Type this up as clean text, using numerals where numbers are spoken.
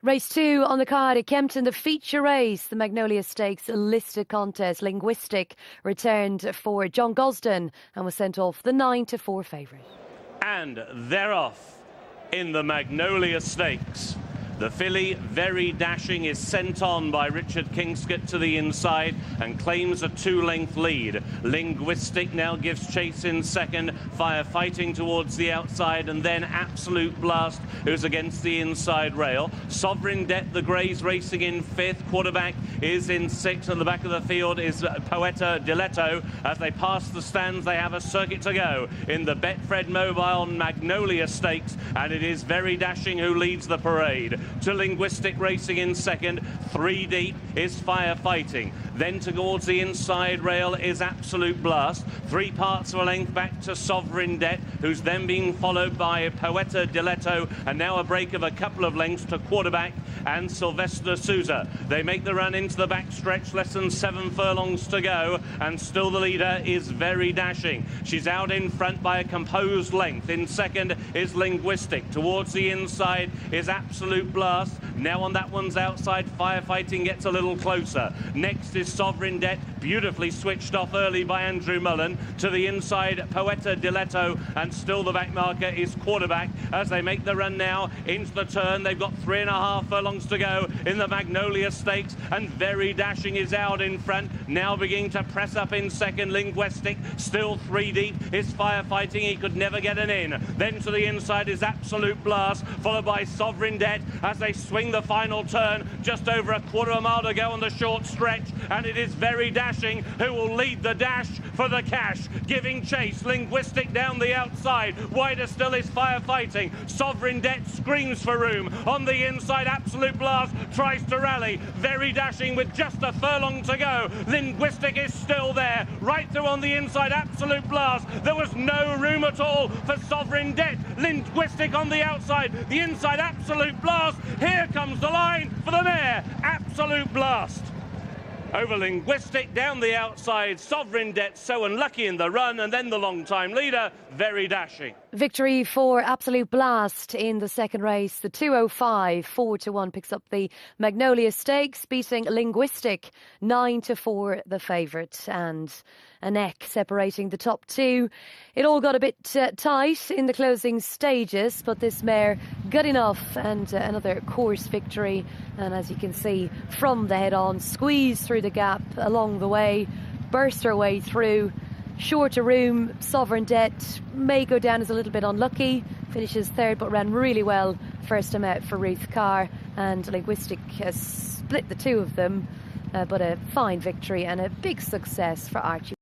Race 2 on the card at Kepmton, the feature race, the Magnolia Stakes listed contest. Linguistic returned for John Gosden and was sent off the 9-4 favourite. And they're off in the Magnolia Stakes. The filly, Very Dashing, is sent on by Richard Kingscott to the inside and claims a 2-length lead. Linguistic now gives chase in second, Firefighting towards the outside, and then Absolute Blast, who's against the inside rail. Sovereign Debt, the Greys, racing in fifth. Quarterback is in sixth, and the back of the field is Poeta Diletto. As they pass the stands, they have a circuit to go in the Betfred Mobile Magnolia Stakes, and it is Very Dashing who leads the parade. To Linguistic racing in second, 3 deep is Firefighting. Then towards the inside rail is Absolute Blast. 3 parts of a length back to Sovereign Debt, who's then being followed by Poeta Diletto, and now a break of a couple of lengths to Quarterback and Sylvester Souza. They make the run into the back stretch, less than 7 furlongs to go, and still the leader is Very Dashing. She's out in front by a composed length. In second is Linguistic. Towards the inside is Absolute Blast. Now on that one's outside, Firefighting gets a little closer. Next is Sovereign Debt, beautifully switched off early by Andrew Mullen. To the inside, Poeta Diletto, and still the back marker is Quarterback as they make the run now into the turn. They've got 3.5 furlongs to go in the Magnolia Stakes, and Very Dashing is out in front, now beginning to press up in second. Linguistic still 3 deep is Firefighting, he could never get an in. Then to the inside is Absolute Blast, followed by Sovereign Debt as they swing the final turn. Just over a quarter of a mile to go on the short stretch, and it is Very Dashing who will lead the dash for the cash, giving chase. Linguistic down the outside, wider still is Firefighting. Sovereign Debt screams for room. On the inside, Absolute Blast tries to rally. Very Dashing with just a furlong to go. Linguistic is still there, right through on the inside. Absolute Blast, there was no room at all for Sovereign Debt. Linguistic on the outside, the inside Absolute Blast. Here comes the line for the mare, Absolute Blast. Over Linguistic, down the outside, Sovereign Debt so unlucky in the run, and then the long-time leader, Very Dashing. Victory for Absolute Blast in the second race. The 205, 4-1 picks up the Magnolia Stakes, beating Linguistic 9-4, the favourite, and a neck separating the top two. It all got a bit tight in the closing stages, but this mare good enough, and another course victory. And as you can see from the head on, squeezed through the gap along the way, burst her way through. Shorter room, Sovereign Debt may go down as a little bit unlucky, finishes third but ran really well first time out for Ruth Carr, and Linguistic has split the two of them, but a fine victory and a big success for Archie.